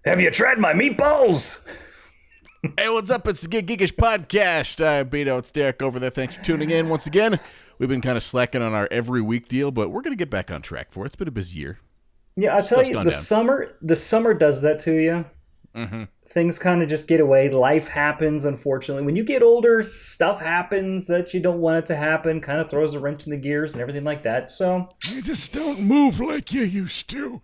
Have you tried my meatballs? Hey, what's up? It's the Geekish podcast. I'm Beto. It's Derek over there. Thanks for tuning in once again. We've been kind of slacking on our every week deal, but we're going to get back on track for it. It's been a busy year. Yeah, I tell you, the summer does that to you. Mm-hmm. Things kind of just get away. Life happens, unfortunately. When you get older, stuff happens that you don't want it to happen. Kind of throws a wrench in the gears and everything like that. So you just don't move like you used to.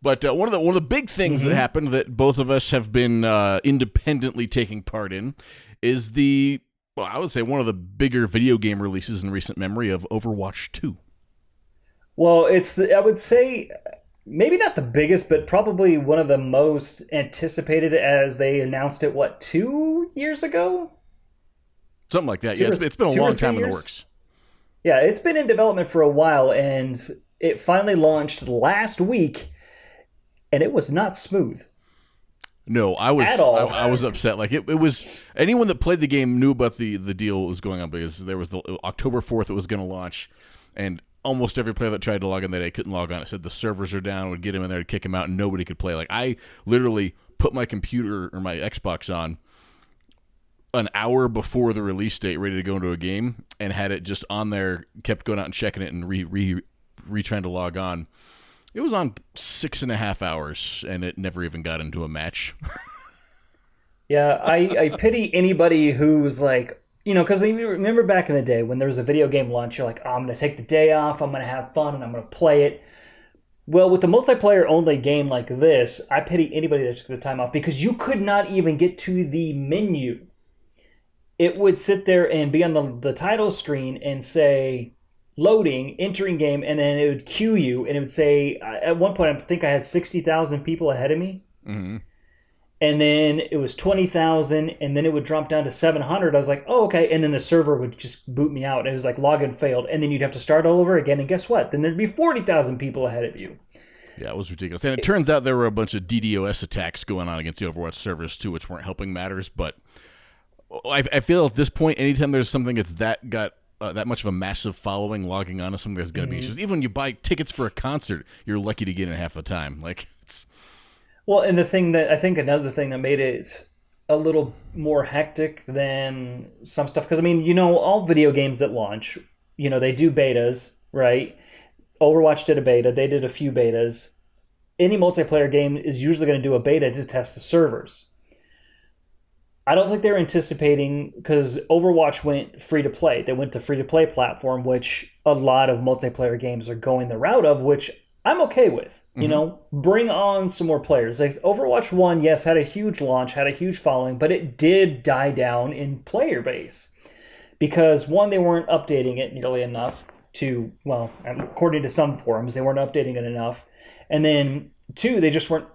But one of the big things that happened that both of us have been independently taking part in is I would say one of the bigger video game releases in recent memory of Overwatch 2. Well, I would say maybe not the biggest, but probably one of the most anticipated, as they announced it, 2 years ago? Something like that. Yeah, it's been a long time in the works. Yeah, it's been in development for a while, and it finally launched last week. And it was not smooth. No, I was upset. Like it was anyone that played the game knew about the deal that was going on, because there was the October 4th it was going to launch, and almost every player that tried to log in that day couldn't log on. It said the servers are down, would get him in there to kick him out, and nobody could play. Like I literally put my computer or my Xbox on an hour before the release date, ready to go into a game, and had it just on there, kept going out and checking it and trying to log on. It was on 6.5 hours, and it never even got into a match. Yeah, I pity anybody who's like, because you remember back in the day when there was a video game launch, you're like, oh, I'm going to take the day off, I'm going to have fun, and I'm going to play it. Well, with the multiplayer-only game like this, I pity anybody that took the time off, because you could not even get to the menu. It would sit there and be on the title screen and say loading, entering game, and then it would queue you, and it would say, at one point, I think I had 60,000 people ahead of me. Mm-hmm. And then it was 20,000, and then it would drop down to 700. I was like, oh, okay. And then the server would just boot me out. It was like login failed. And then you'd have to start all over again. And guess what? Then there'd be 40,000 people ahead of you. Yeah, it was ridiculous. And it turns out there were a bunch of DDoS attacks going on against the Overwatch servers, too, which weren't helping matters. But I feel at this point, anytime there's something that's got that much of a massive following logging on to something, there's going to be issues. Even when you buy tickets for a concert, you're lucky to get in half the time. Like, it's... Well, and another thing that made it a little more hectic than some stuff, because, all video games that launch, they do betas, right? Overwatch did a beta. They did a few betas. Any multiplayer game is usually going to do a beta to test the servers. I don't think they're anticipating, because Overwatch went free-to-play. They went to free-to-play platform, which a lot of multiplayer games are going the route of, which I'm okay with. Bring on some more players. Like Overwatch 1, yes, had a huge launch, had a huge following, but it did die down in player base. Because, one, they weren't updating it nearly enough to, well, according to some forums, they weren't updating it enough. And then, two, they just weren't,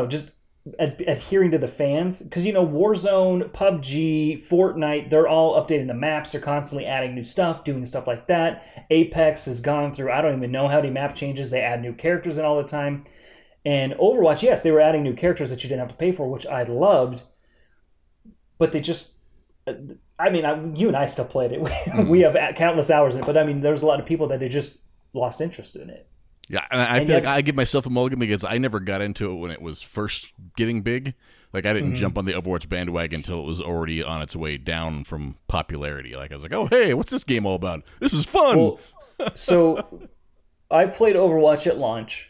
just adhering to the fans, because Warzone, PUBG, Fortnite, they're all updating the maps. They're constantly adding new stuff, doing stuff like that. Apex has gone through, I don't even know how many map changes. They add new characters in all the time. And Overwatch, yes, they were adding new characters that you didn't have to pay for, which I loved. But they just, you and I still played it. We have countless hours in it, but there's a lot of people that had just lost interest in it. Yeah, and I feel like I give myself a mulligan because I never got into it when it was first getting big. Like, I didn't jump on the Overwatch bandwagon until it was already on its way down from popularity. Like, I was like, oh, hey, what's this game all about? This is fun! Well, so, I played Overwatch at launch,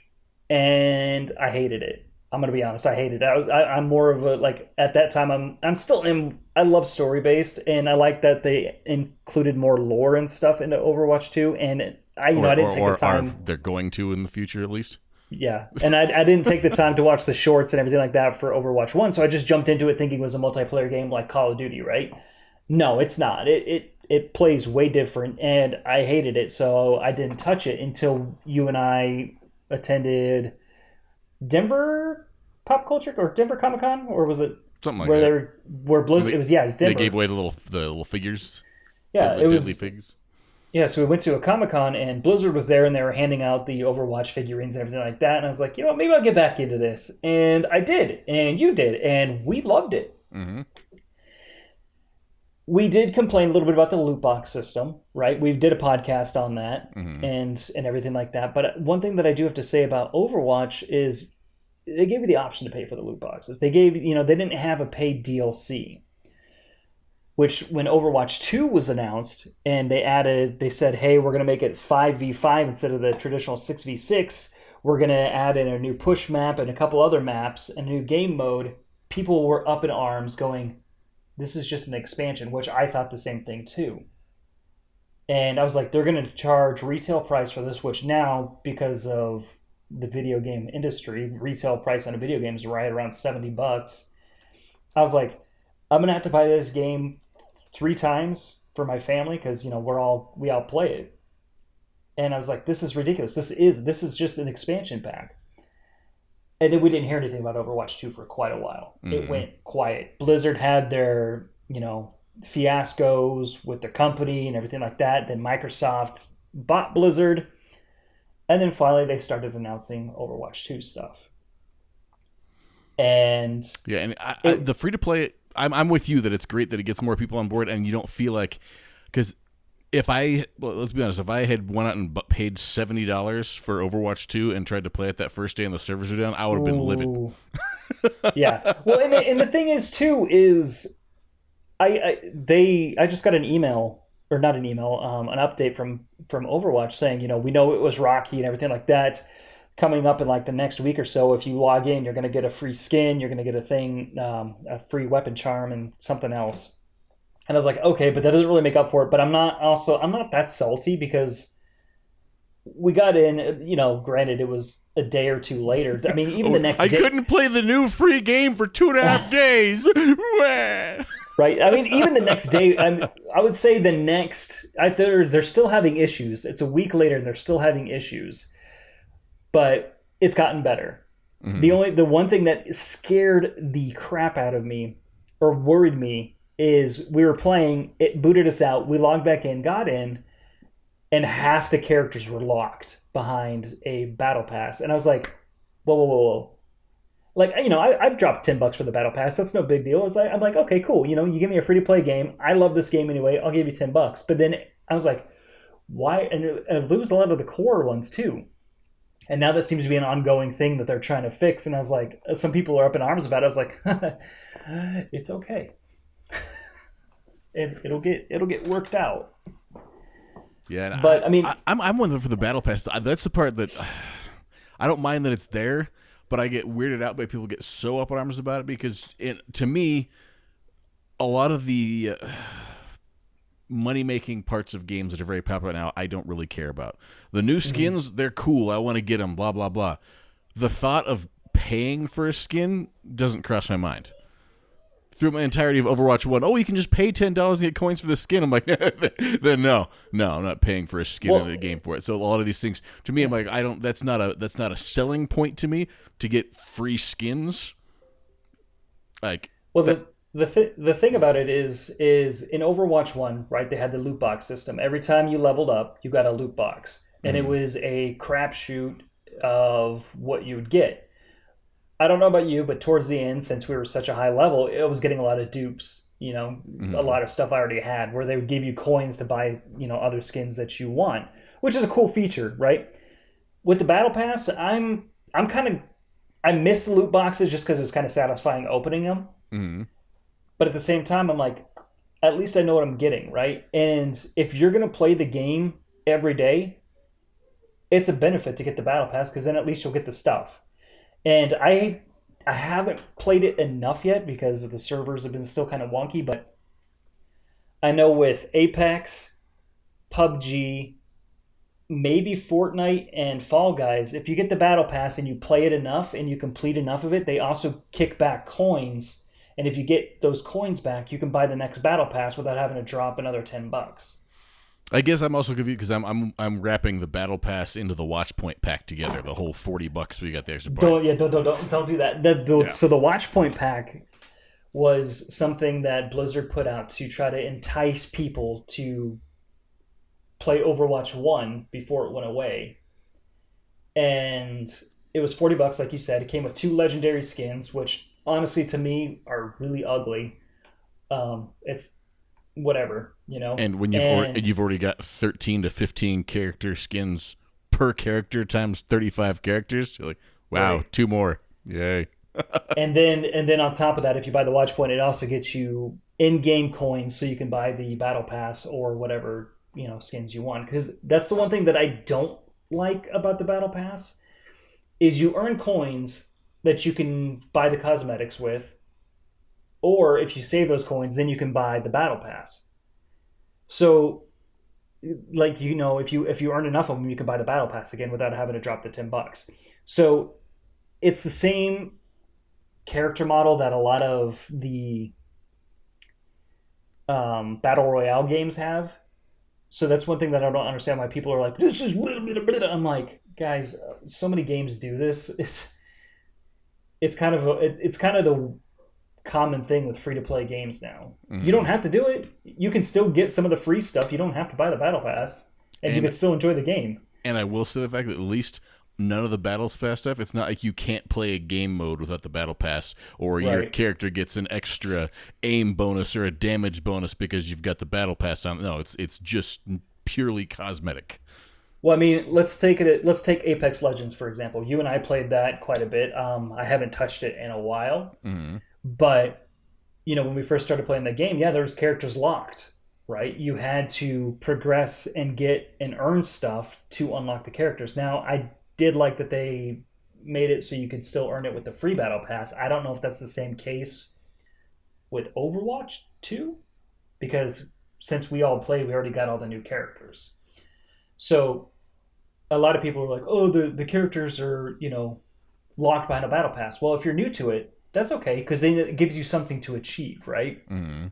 and I hated it. I'm going to be honest, I hated it. I'm more of a, at that time, I love story-based, and I like that they included more lore and stuff into Overwatch 2, and I didn't take the time. They're going to in the future, at least. Yeah, and I didn't take the time to watch the shorts and everything like that for Overwatch 1, so I just jumped into it thinking it was a multiplayer game like Call of Duty, right? No, it's not. It plays way different, and I hated it, so I didn't touch it until you and I attended Denver Pop Culture, or Denver Comic Con, or was it something like that? Where Blizzard? It was Denver. They gave away the little figures. Yeah, the deadly figs. Yeah, so we went to a Comic-Con, and Blizzard was there, and they were handing out the Overwatch figurines and everything like that, and I was like, maybe I'll get back into this. And I did, and you did, and we loved it. Mm-hmm. we did complain a little bit about the loot box system, right? We did a podcast on that Mm-hmm. and everything like that. But one thing that I do have to say about Overwatch is they gave you the option to pay for the loot boxes. They gave, they didn't have a paid DLC, which when Overwatch 2 was announced and they said, hey, we're going to make it 5v5 instead of the traditional 6v6. We're going to add in a new push map and a couple other maps and a new game mode. People were up in arms going, this is just an expansion, which I thought the same thing too. And I was like, they're going to charge retail price for this, which now, because of the video game industry, retail price on a video game is right around $70. I was like, I'm going to have to buy this game 3 times for my family because, we all play it. And I was like, this is ridiculous. This is just an expansion pack. And then we didn't hear anything about Overwatch 2 for quite a while. Mm-hmm. It went quiet. Blizzard had their, fiascos with the company and everything like that. Then Microsoft bought Blizzard. And then finally they started announcing Overwatch 2 stuff. And yeah, and the free-to-play, I'm with you that it's great that it gets more people on board and you don't feel like, because let's be honest, if I had went out and paid $70 for Overwatch 2 and tried to play it that first day and the servers were down, I would have been livid. Yeah. Well, and the thing is, too, is I just got an email, or not an email, an update from Overwatch saying, we know it was rocky and everything like that. Coming up in like the next week or so, if you log in, you're going to get a free skin, you're going to get a free weapon charm and something else. And I was like, okay, but that doesn't really make up for it. But I'm not that salty because we got in, granted it was a day or two later. I mean, even the next day. I couldn't play the new free game for 2.5 days. Right. I mean, even the next day, I would say they're still having issues. It's a week later and they're still having issues. But it's gotten better. Mm-hmm. The one thing that scared the crap out of me or worried me is we were playing, it booted us out, we logged back in, got in, and half the characters were locked behind a battle pass. And I was like, whoa. Like, I've dropped $10 for the battle pass. That's no big deal. I'm like, okay, cool. You give me a free-to-play game. I love this game anyway. I'll give you $10. But then I was like, why? And it was a lot of the core ones, too. And now that seems to be an ongoing thing that they're trying to fix. And I was like, some people are up in arms about it. I was like, it's okay. It'll get worked out. Yeah, but I mean, I'm one for the battle pass. That's the part that I don't mind that it's there, but I get weirded out by people get so up in arms about it because to me, a lot of the money-making parts of games that are very popular now, I don't really care about. The new skins, they're cool. I want to get them, blah, blah, blah. The thought of paying for a skin doesn't cross my mind. Through my entirety of Overwatch 1, you can just pay $10 and get coins for the skin. I'm like, then no, I'm not paying for a skin in a game for it. So a lot of these things, to me, I'm like, that's not a selling point to me to get free skins. Like, well, the thing about it is in Overwatch 1, right, they had the loot box system. Every time you leveled up, you got a loot box. And it was a crapshoot of what you would get. I don't know about you, but towards the end, since we were such a high level, it was getting a lot of dupes, a lot of stuff I already had, where they would give you coins to buy, other skins that you want, which is a cool feature, right? With the Battle Pass, I miss the loot boxes just because it was kind of satisfying opening them. Mm-hmm. But at the same time, I'm like, at least I know what I'm getting, right? And if you're going to play the game every day, it's a benefit to get the Battle Pass because then at least you'll get the stuff. And I haven't played it enough yet because the servers have been still kind of wonky, but I know with Apex, PUBG, maybe Fortnite, and Fall Guys, if you get the Battle Pass and you play it enough and you complete enough of it, they also kick back coins. And if you get those coins back, you can buy the next Battle Pass without having to drop another $10. I guess I'm also confused because I'm wrapping the Battle Pass into the Watchpoint pack together. The whole $40 we got the extra part. Don't do that. So the Watchpoint pack was something that Blizzard put out to try to entice people to play Overwatch 1 before it went away. And it was $40, like you said. It came with 2 legendary skins, which honestly to me are really ugly. It's whatever, you know. And when you've already got 13 to 15 character skins per character times 35 characters, you're like, wow, right. 2 more, yay. and then on top of that, if you buy the watch point, it also gets you in-game coins, so you can buy the battle pass or whatever, you know, skins you want. Because that's the one thing that I don't like about the battle pass is you earn coins that you can buy the cosmetics with, or if you save those coins, then you can buy the battle pass. So, like, you know, if you earn enough of them, you can buy the battle pass again without having to drop the $10. So it's the same character model that a lot of the battle royale games have. So that's one thing that I don't understand why people are like, this is blah, blah, blah. I'm like, guys, so many games do this. It's kind of the common thing with free to play games now. Mm-hmm. You don't have to do it. You can still get some of the free stuff. You don't have to buy the battle pass, and you can still enjoy the game. And I will say the fact that at least none of the battle pass stuff, it's not like you can't play a game mode without the battle pass, or your character gets an extra aim bonus or a damage bonus because you've got the battle pass on. No, it's just purely cosmetic. Well, I mean, let's take Apex Legends, for example. You and I played that quite a bit. I haven't touched it in a while. Mm-hmm. But, you know, when we first started playing the game, yeah, there was characters locked, right? You had to progress and get and earn stuff to unlock the characters. Now, I did like that they made it so you could still earn it with the free battle pass. I don't know if that's the same case with Overwatch 2, because since we all played, we already got all the new characters. So a lot of people are like, oh, the characters are, you know, locked behind a battle pass. Well, if you're new to it, that's okay, because then it gives you something to achieve, right? Mm-hmm.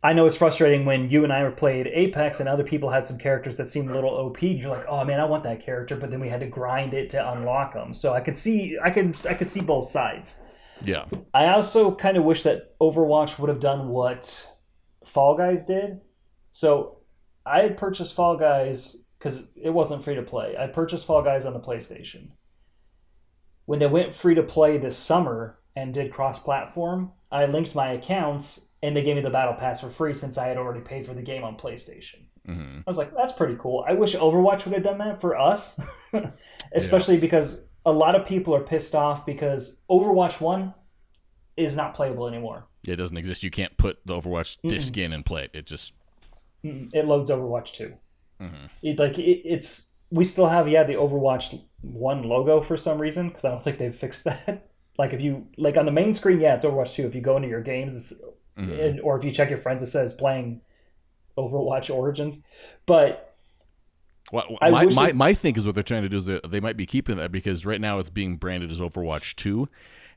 I know it's frustrating when you and I played Apex and other people had some characters that seemed a little OP. And you're like, oh man, I want that character, but then we had to grind it to unlock them. So I could see both sides. Yeah. I also kind of wish that Overwatch would have done what Fall Guys did. So I had purchased Fall Guys because it wasn't free to play. I purchased Fall Guys on the PlayStation. When they went free to play this summer and did cross-platform, I linked my accounts and they gave me the battle pass for free since I had already paid for the game on PlayStation. Mm-hmm. I was like, that's pretty cool. I wish Overwatch would have done that for us, especially because a lot of people are pissed off because Overwatch 1 is not playable anymore. It doesn't exist. You can't put the Overwatch disc in and play it. It just... It loads Overwatch 2. Mm-hmm. We still have, the Overwatch 1 logo for some reason, because I don't think they've fixed that. Like, if you, like, on the main screen, it's Overwatch 2. If you go into your games, or if you check your friends, it says playing Overwatch Origins. But my think is what they're trying to do is that they might be keeping that, because right now it's being branded as Overwatch 2.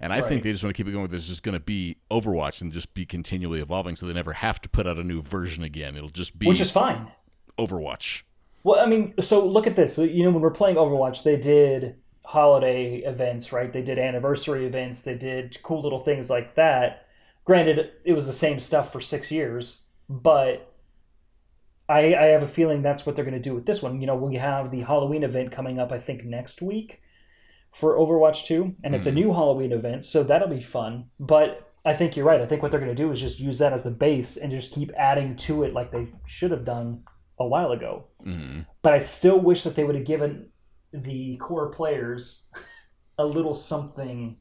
And I think they just want to keep it going with this. It's just going to be Overwatch and just be continually evolving, so they never have to put out a new version again. It'll just be... Which is fine. Overwatch. Well, I mean, so look at this. You know, when we're playing Overwatch, they did holiday events, right? They did anniversary events. They did cool little things like that. Granted, it was the same stuff for 6 years, but I have a feeling that's what they're going to do with this one. You know, we have the Halloween event coming up, I think, next week for Overwatch 2, and it's a new Halloween event, so that'll be fun. But I think you're right. I think what they're going to do is just use that as the base and just keep adding to it like they should have done a while ago. Mm-hmm. But I still wish that they would have given the core players a little something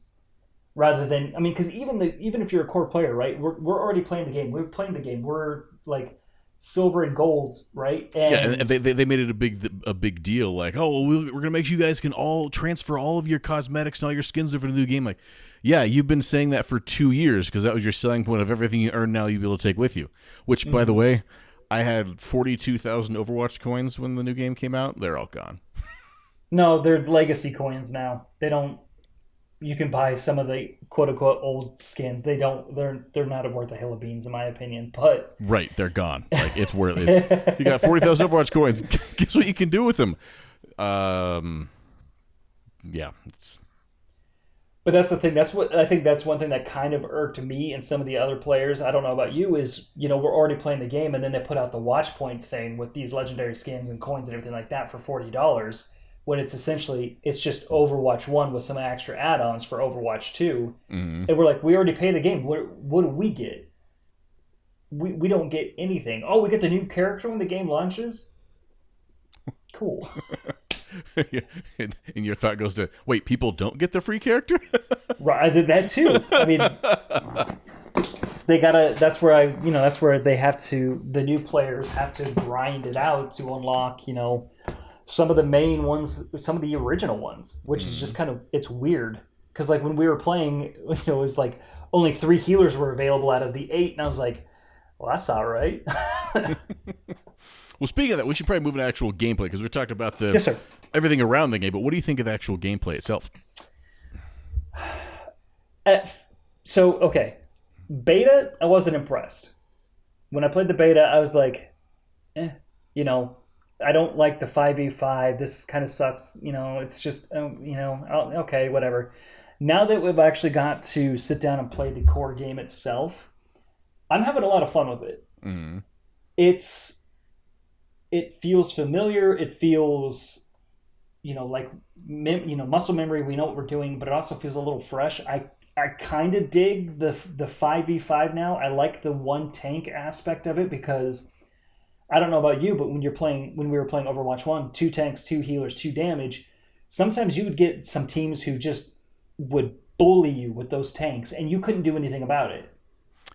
rather than, I mean, because even if you're a core player, right, we're already playing the game. We're playing the game. We're like silver and gold, right? And they made it a big deal. Like, oh, we're gonna make sure you guys can all transfer all of your cosmetics and all your skins over to the new game. Like, yeah, you've been saying that for 2 years because that was your selling point of everything you earn now you'll be able to take with you. Which, by the way, I had 42,000 Overwatch coins when the new game came out. They're all gone. No, they're legacy coins now. They don't. You can buy some of the quote unquote old skins. They don't. They're not worth a hill of beans in my opinion. But right, they're gone. Like it's worth it. You got 40,000 Overwatch coins. Guess what you can do with them? Yeah. But that's the thing. I think that's one thing that kind of irked me and some of the other players. I don't know about you. Is we're already playing the game, and then they put out the watch point thing with these legendary skins and coins and everything like that for $40. When it's just Overwatch 1 with some extra add-ons for Overwatch 2. Mm-hmm. And we're like, we already paid the game. What do we get? we don't get anything. Oh, we get the new character when the game launches. Cool. And your thought goes to, wait, people don't get the free character? Right, I did that too. I mean, they gotta. That's where that's where they have to. The new players have to grind it out to unlock. Some of the main ones, some of the original ones, which is just kind of, it's weird because like when we were playing, it was like only 3 healers were available out of the 8, and I was like, well, that's all right. Well, speaking of that, we should probably move into actual gameplay because we talked about Yes, sir. everything around the game. But what do you think of the actual gameplay itself? Okay, beta, I wasn't impressed. When I played the beta, I was like, I don't like the 5v5. This kind of sucks. It's just, okay, whatever. Now that we've actually got to sit down and play the core game itself, I'm having a lot of fun with it. Mm-hmm. It feels familiar. It feels, like, muscle memory. We know what we're doing, but it also feels a little fresh. I kind of dig the 5v5 now. I like the one tank aspect of it because I don't know about you, but when we were playing Overwatch 1, 2 tanks, 2 healers, 2 damage, sometimes you would get some teams who just would bully you with those tanks and you couldn't do anything about it.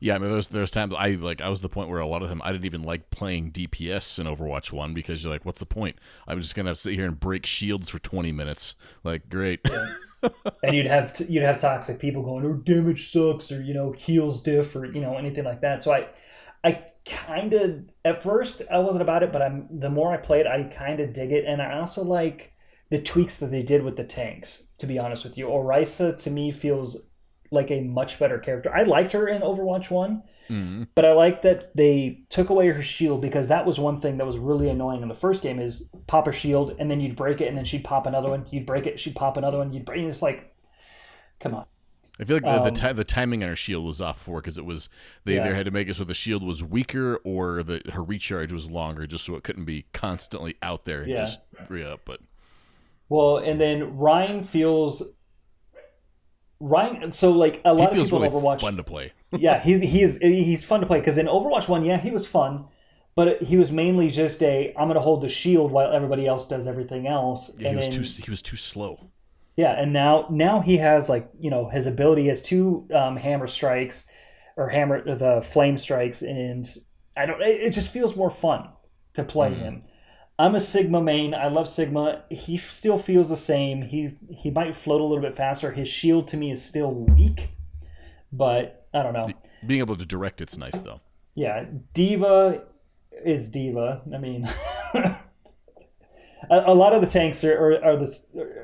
Yeah, I mean, there's times I was the point where a lot of them I didn't even like playing DPS in Overwatch 1 because you're like, what's the point? I'm just gonna sit here and break shields for 20 minutes. Like, great. Yeah. And you'd have toxic people going, "Oh, damage sucks," or heals diff, or anything like that. So I kind of, at first I wasn't about it, but the more I played, I kind of dig it, and I also like the tweaks that they did with the tanks. To be honest with you, Orisa to me feels like a much better character. I liked her in Overwatch 1, but I like that they took away her shield because that was one thing that was really annoying in the first game is pop her shield and then you'd break it and then she'd pop another one. You'd break it, she'd pop another one. You'd break it. It's like, come on. I feel like the timing on her shield was off because it was they either had to make it so the shield was weaker or her recharge was longer just so it couldn't be constantly out there and just re-up. But and then Ryan so like a lot of people really in Overwatch fun to play. Yeah, he's fun to play because in Overwatch 1, he was fun, but he was mainly just I'm going to hold the shield while everybody else does everything else. Yeah, he was too slow. Yeah, and now he has his ability has 2 hammer strikes or the flame strikes, and it just feels more fun to play him. I'm a Sigma main. I love Sigma. He still feels the same. He might float a little bit faster. His shield to me is still weak, but I don't know. Being able to direct it's nice though. Yeah, Diva is Diva. I mean, a lot of the tanks are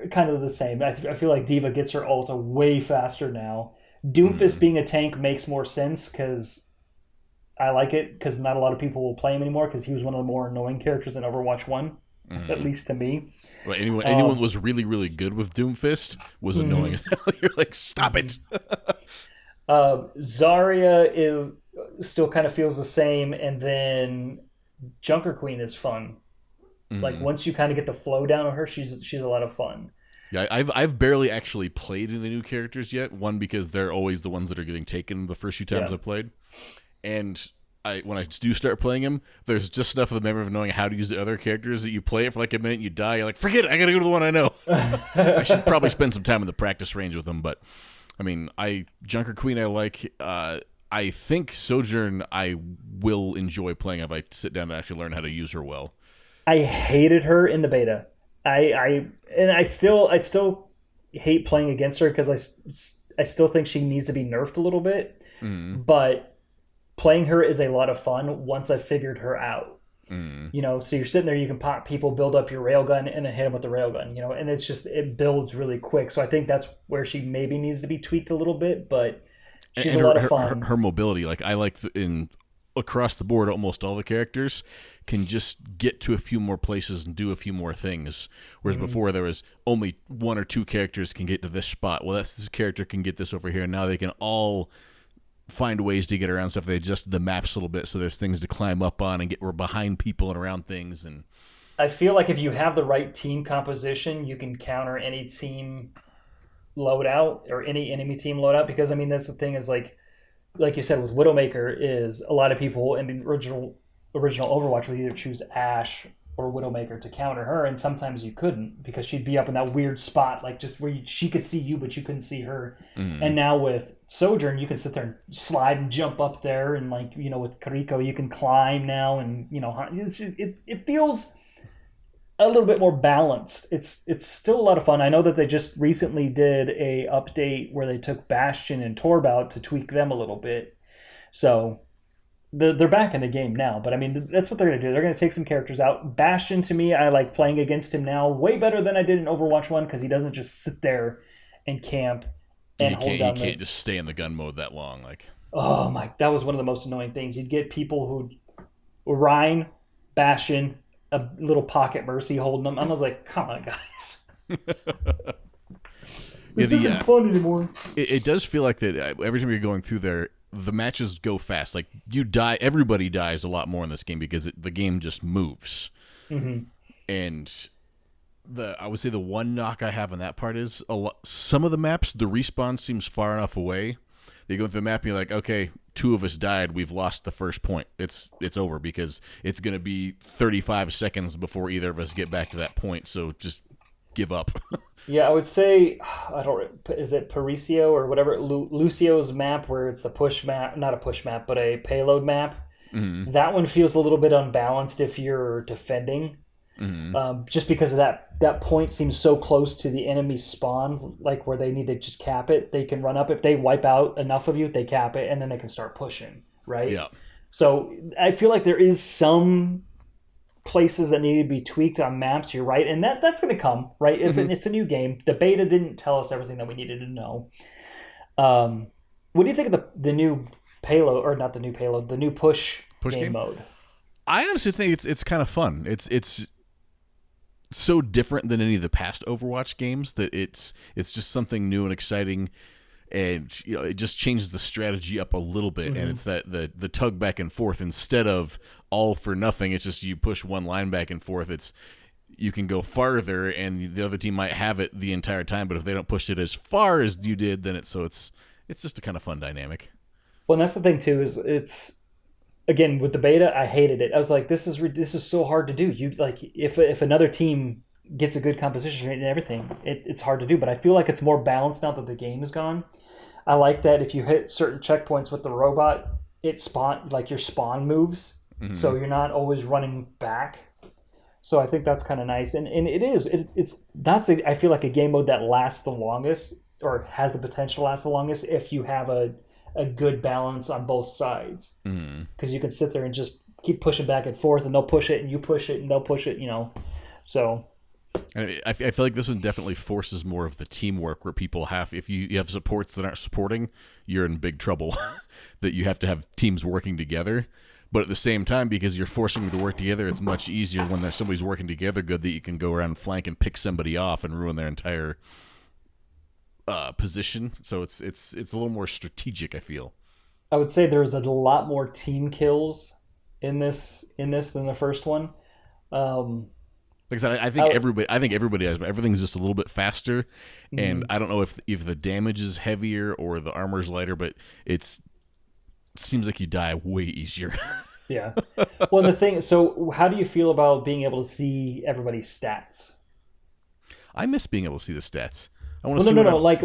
kind of the same. I feel like Diva gets her ult way faster now. Doomfist being a tank makes more sense because I like it because not a lot of people will play him anymore because he was one of the more annoying characters in Overwatch 1, at least to me. Well, anyone was really, really good with Doomfist was annoying as hell. You're like, stop it. Zarya still kind of feels the same, and then Junker Queen is fun. Like once you kind of get the flow down on her, she's a lot of fun. Yeah, I've barely actually played in the new characters yet. One, because they're always the ones that are getting taken the first few times I played. And when I do start playing him, there's just enough of the memory of knowing how to use the other characters that you play it for like a minute, you die, you're like, forget it, I gotta go to the one I know. I should probably spend some time in the practice range with him, but I mean, Junker Queen I like. I think Sojourn I will enjoy playing if I sit down and actually learn how to use her well. I hated her in the beta. I still hate playing against her because I still think she needs to be nerfed a little bit. But playing her is a lot of fun once I figured her out. So you're sitting there, you can pop people, build up your railgun, and then hit them with the railgun. And it builds really quick. So I think that's where she maybe needs to be tweaked a little bit, but she's a lot of fun. Her mobility, like I like across the board, almost all the characters can just get to a few more places and do a few more things. Whereas before there was only 1 or 2 characters can get to this spot. Well, this character can get this over here. Now they can all find ways to get around stuff. They adjust the maps a little bit so there's things to climb up on and we're behind people and around things. And I feel like if you have the right team composition, you can counter any team loadout or any enemy team loadout, because I mean that's the thing is like like you said with Widowmaker, is a lot of people in the original Overwatch would either choose Ashe or Widowmaker to counter her, and sometimes you couldn't because she'd be up in that weird spot, like just where she could see you but you couldn't see her. And now with Sojourn, you can sit there and slide and jump up there, and like with Kariko, you can climb now, and it feels a little bit more balanced. It's still a lot of fun. I know that they just recently did a update where they took Bastion and Torb out to tweak them a little bit, so they're back in the game now. But I mean, that's what they're going to do. They're going to take some characters out. Bastion, to me, I like playing against him now way better than I did in Overwatch 1 because he doesn't just sit there and camp and hold down. He can't just stay in the gun mode that long. Oh my, that was one of the most annoying things. You'd get people who Ryan, Bastion, a little pocket Mercy holding them. I was like, come on, guys. This isn't fun anymore. It does feel like that every time you're going through there, the matches go fast. Like, you die, everybody dies a lot more in this game because the game just moves. Mm-hmm. And I would say the one knock I have on that part is some of the maps, the respawn seems far enough away. You go through the map and you're like, okay, 2 of us died. We've lost the first point. It's over because it's going to be 35 seconds before either of us get back to that point. So just give up. Yeah, I would say, is it Paricio or whatever, Lucio's map where it's the push map, not a push map, but a payload map. Mm-hmm. That one feels a little bit unbalanced if you're defending. Mm-hmm. Just because of that point seems so close to the enemy spawn, like where they need to just cap it. They can run up. If they wipe out enough of you, they cap it, and then they can start pushing, right? Yeah. So I feel like there is some places that need to be tweaked on maps. You're right, and that's going to come, right? It's a new game. The beta didn't tell us everything that we needed to know. What do you think of the new payload, or not the new payload, the new push game mode? I honestly think it's kind of fun. It's so different than any of the past Overwatch games that it's just something new and exciting, and it just changes the strategy up a little bit. And it's that the tug back and forth instead of all for nothing. It's just you push one line back and forth. You can go farther, and the other team might have it the entire time, but if they don't push it as far as you did, then it's just a kind of fun dynamic. Well, and that's the thing too, is it's, again, with the beta, I hated it. I was like, this is so hard to do. You like, if another team gets a good composition rate and everything, it's hard to do. But I feel like it's more balanced now that the game is gone. I like that if you hit certain checkpoints with the robot, your spawn moves, so you're not always running back. So I think that's kind of nice, and I feel like a game mode that lasts the longest, or has the potential to last the longest, if you have a good balance on both sides, because you can sit there and just keep pushing back and forth, and they'll push it and you push it and they'll push it, so I feel like this one definitely forces more of the teamwork, where people if you have supports that aren't supporting, you're in big trouble. That you have to have teams working together, but at the same time, because you're forcing them to work together, it's much easier when somebody's working together good, that you can go around and flank and pick somebody off and ruin their entire position. So it's a little more strategic, I feel. I would say there's a lot more team kills in this than the first one. Like I said, I think everybody has, but everything's just a little bit faster, and I don't know if the damage is heavier or the armor's lighter, but it seems like you die way easier. Yeah. Well, so how do you feel about being able to see everybody's stats? I miss being able to see the stats. No. Like,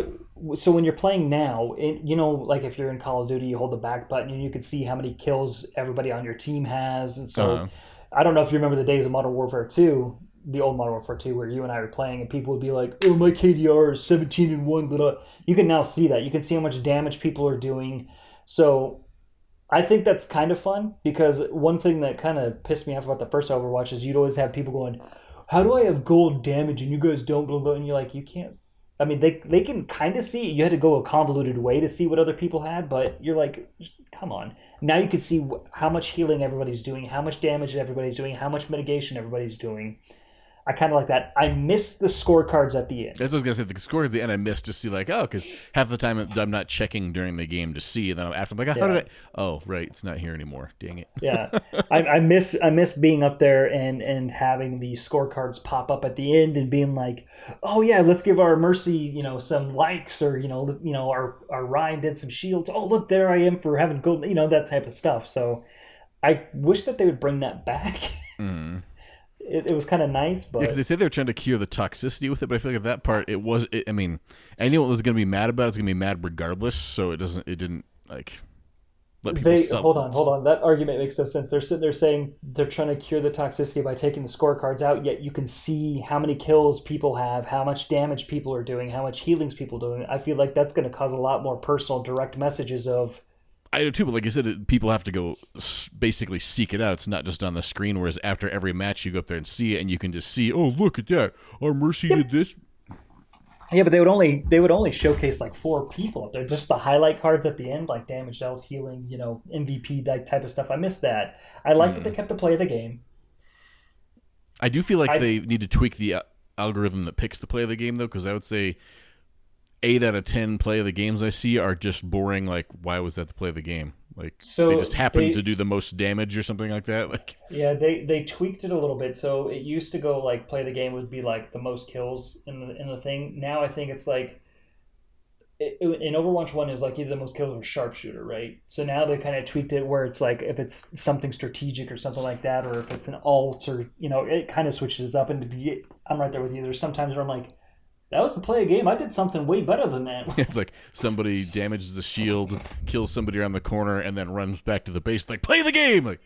so when you're playing now, like if you're in Call of Duty, you hold the back button and you can see how many kills everybody on your team has. And so I don't know if you remember the days of Modern Warfare 2, the old Modern Warfare 2, where you and I were playing and people would be like, oh, my KDR is 17-1, but you can now see that. You can see how much damage people are doing. So I think that's kind of fun, because one thing that kind of pissed me off about the first Overwatch is you'd always have people going, how do I have gold damage and you guys don't, blah, blah, and you're like, you can't. I mean, they can kind of see. You had to go a convoluted way to see what other people had, but you're like, come on. Now you can see how much healing everybody's doing, how much damage everybody's doing, how much mitigation everybody's doing. I kind of like that. I miss the scorecards at the end. That's what I was gonna say. The scorecards at the end I missed to see like, oh, because half the time I'm not checking during the game to see, and then after I'm like, how did I? Oh, right, it's not here anymore. Dang it. Yeah, I miss being up there and having the scorecards pop up at the end and being like, oh yeah, let's give our Mercy some likes, or our Ryan did some shields. Oh look, there I am for having gold, that type of stuff. So I wish that they would bring that back. Mm. It was kind of nice, but because they say they were trying to cure the toxicity with it, but I feel like at that part I mean, anyone was going to be mad about it's going to be mad regardless. So it didn't like let people. Hold on. That argument makes no sense. They're sitting there saying they're trying to cure the toxicity by taking the scorecards out. Yet you can see how many kills people have, how much damage people are doing, how much healings people are doing. I feel like that's going to cause a lot more personal, direct messages of. I do too, but like you said, people have to go basically seek it out. It's not just on the screen, whereas after every match you go up there and see it, and you can just see, oh, look at that. Our Mercy did this. Yeah, but they would only showcase like 4 people. They're just the highlight cards at the end, like damage dealt, healing, MVP, that type of stuff. I miss that. I like that they kept the play of the game. I do feel like they need to tweak the algorithm that picks the play of the game, though, because I would say 8 out of 10 play of the games I see are just boring. Like, why was that the play of the game? Like, so they just happened to do the most damage or something like that. Like, yeah, they tweaked it a little bit. So it used to go like play the game would be like the most kills in the thing. Now I think it's like in Overwatch 1 is like either the most kills or sharpshooter, right? So now they kind of tweaked it where it's like if it's something strategic or something like that, or if it's an alt, or it kind of switches up. And I'm right there with you. There's sometimes where I'm like, that was to play a game. I did something way better than that. It's like somebody damages the shield, kills somebody around the corner, and then runs back to the base. Like, play the game. Like,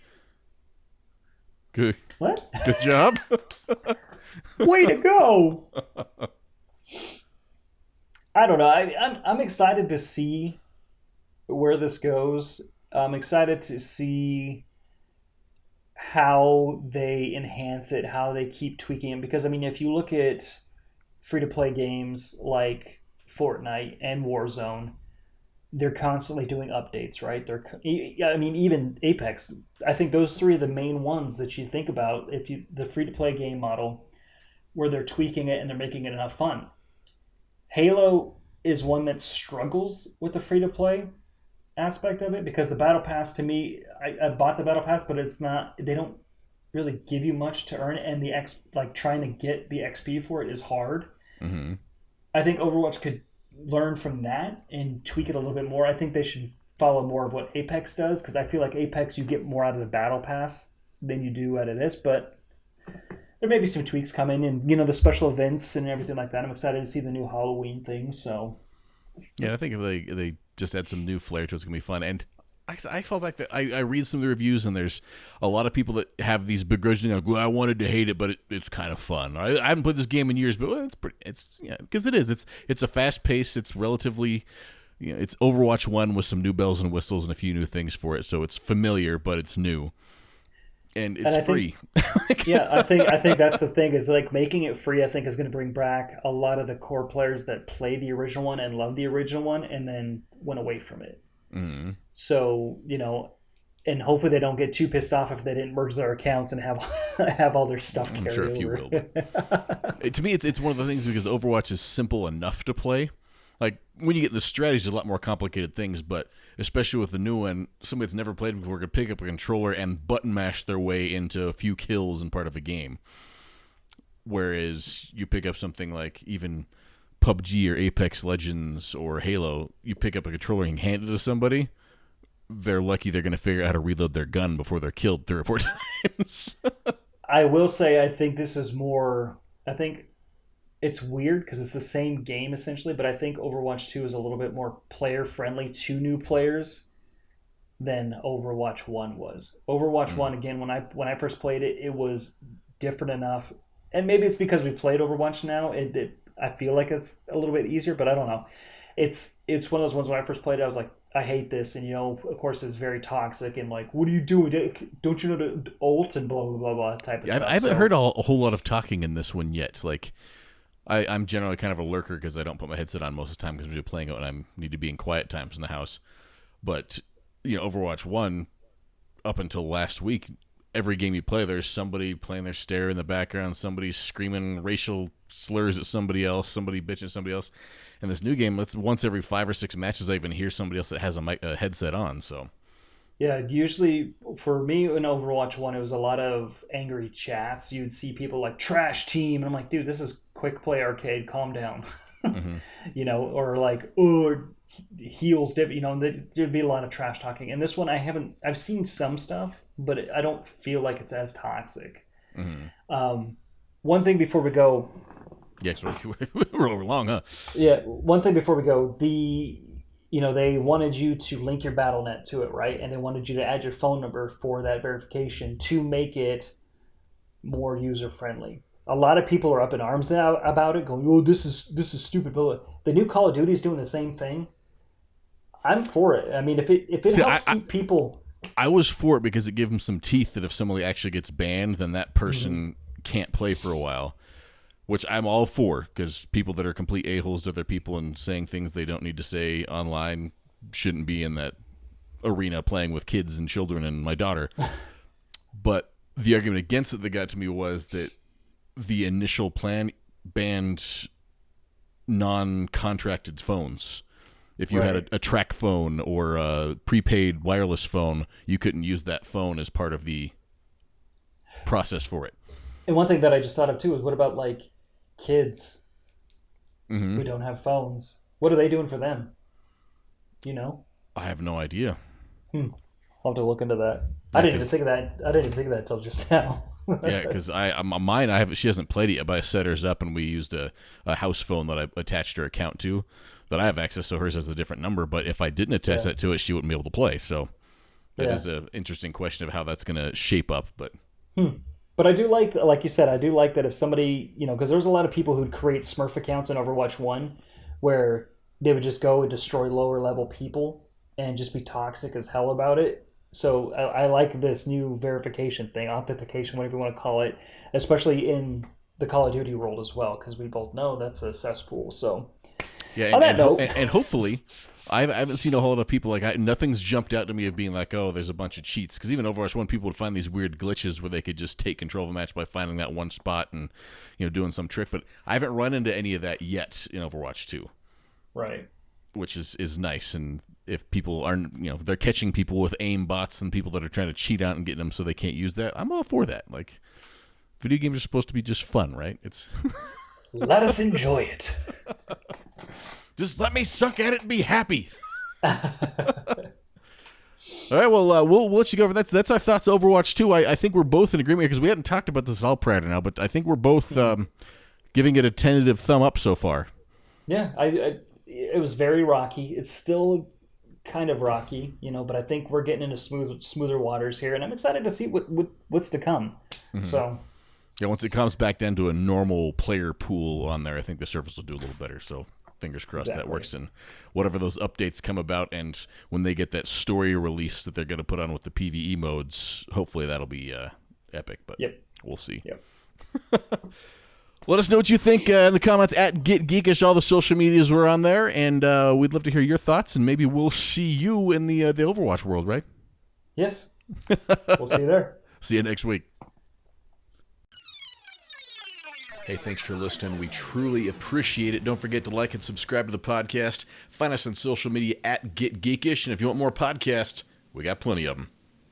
good. What? Good job. Way to go. I don't know. I'm excited to see where this goes. I'm excited to see how they enhance it, how they keep tweaking it. Because, I mean, if you look at free-to-play games like Fortnite and Warzone, they're constantly doing updates, right? Even Apex. I think those 3 are the main ones that you think about the free-to-play game model, where they're tweaking it and they're making it enough fun. Halo is one that struggles with the free-to-play aspect of it, because the Battle Pass, to me, I bought the Battle Pass, but it's not. They don't really give you much to earn, and trying to get the XP for it is hard. Mm-hmm. I think Overwatch could learn from that and tweak it a little bit more. I think they should follow more of what Apex does, because I feel like Apex, you get more out of the Battle Pass than you do out of this, but there may be some tweaks coming, and the special events and everything like that. I'm excited to see the new Halloween thing. So yeah, I think if they just add some new flair to it, it's gonna be fun. And I fall back that I read some of the reviews, and there's a lot of people that have these begrudging, like, well, I wanted to hate it, but it's kind of fun. I haven't played this game in years, but because it's a fast pace. It's relatively, it's Overwatch 1 with some new bells and whistles and a few new things for it, so it's familiar, but it's new, and it's free. Yeah, I think that's the thing, is like making it free. I think is going to bring back a lot of the core players that played the original one and loved the original one, and then went away from it. Mm-hmm. So, and hopefully they don't get too pissed off if they didn't merge their accounts and have all their stuff carried over. I'm sure a few will. To me, it's one of the things, because Overwatch is simple enough to play. Like, when you get in the strategy, there's a lot more complicated things, but especially with the new one, somebody that's never played before could pick up a controller and button mash their way into a few kills in part of a game. Whereas you pick up something like even PUBG or Apex Legends or Halo, you pick up a controller and hand it to somebody, they're lucky they're going to figure out how to reload their gun before they're killed 3 or 4 times. I will say, I think this is more... I think it's weird because it's the same game essentially, but I think Overwatch 2 is a little bit more player-friendly to new players than Overwatch 1 was. Overwatch 1, again, when I first played it, it was different enough. And maybe it's because we played Overwatch now. I feel like it's a little bit easier, but I don't know. It's one of those ones when I first played it, I was like, I hate this. And, of course, it's very toxic and like, what are you doing? Don't you know to ult and blah, blah, blah, blah type of stuff. I haven't heard a whole lot of talking in this one yet. Like, I'm generally kind of a lurker because I don't put my headset on most of the time because we're playing it when I need to be in quiet times in the house. But, Overwatch 1, up until last week, every game you play, there's somebody playing their stare in the background, somebody screaming racial slurs at somebody else, somebody bitching at somebody else. And this new game, it's once every 5 or 6 matches I even hear somebody else that has a headset on. So yeah, usually for me in Overwatch 1, it was a lot of angry chats. You'd see people like trash team, and I'm like, dude, this is quick play arcade, calm down. You know, or like, oh, heals, you know, there'd be a lot of trash talking. And this one, I've seen some stuff, but I don't feel like it's as toxic. One thing before we go. Yeah, we're over long, huh? Yeah, one thing before we go, you know, they wanted you to link your BattleNet to it, right? And they wanted you to add your phone number for that verification to make it more user-friendly. A lot of people are up in arms now about it, going, "Oh, this is stupid." But the new Call of Duty is doing the same thing. I'm for it. I mean, if it helps keep people. I was for it because it gives them some teeth that if somebody actually gets banned, then that person can't play for a while. Which I'm all for, because people that are complete a-holes to other people and saying things they don't need to say online shouldn't be in that arena playing with kids and children and my daughter. But the argument against it that got to me was that the initial plan banned non-contracted phones. If you had a track phone or a prepaid wireless phone, you couldn't use that phone as part of the process for it. And one thing that I just thought of, too, is what about, like, kids who don't have phones? What are they doing for them? You know? I have no idea. I'll have to look into that. I didn't even think of that. I didn't even think of that until just now. Yeah, because she hasn't played it yet, but I set hers up and we used a house phone that I attached her account to that I have access to. Hers has a different number, but if I didn't attach that to it, she wouldn't be able to play. So that is an interesting question of how that's going to shape up. But But I do like you said, I do like that if somebody, you know, because there's a lot of people who'd create Smurf accounts in Overwatch 1 where they would just go and destroy lower level people and just be toxic as hell about it. So I like this new verification thing, authentication, whatever you want to call it, especially in the Call of Duty world as well, because we both know that's a cesspool. So yeah, and hopefully, I haven't seen a whole lot of people nothing's jumped out to me of being like, oh, there's a bunch of cheats. Because even Overwatch 1, people would find these weird glitches where they could just take control of a match by finding that one spot and, you know, doing some trick. But I haven't run into any of that yet in Overwatch 2. Right. Which is nice. And if people aren't, you know, they're catching people with aim bots and people that are trying to cheat out and getting them so they can't use that, I'm all for that. Like, video games are supposed to be just fun, right? It's let us enjoy it. Just let me suck at it and be happy. All right, well, we'll let you go over that. That's our thoughts on Overwatch 2. I think we're both in agreement because we hadn't talked about this at all prior to now, but I think we're both giving it a tentative thumb up so far. Yeah, it was very rocky. It's still kind of rocky, you know, but I think we're getting into smoother waters here, and I'm excited to see what's to come. So, yeah, once it comes back down to a normal player pool on there, I think the surface will do a little better. So fingers crossed that works, and whatever those updates come about, and when they get that story release that they're going to put on with the PvE modes, hopefully that'll be epic, but we'll see. Let us know what you think in the comments at Get Geekish. All the social medias were on there, and we'd love to hear your thoughts, and maybe we'll see you in the Overwatch world, right? Yes. We'll see you there. See you next week. Hey, thanks for listening. We truly appreciate it. Don't forget to like and subscribe to the podcast. Find us on social media at Get Geekish, and if you want more podcasts, we got plenty of them.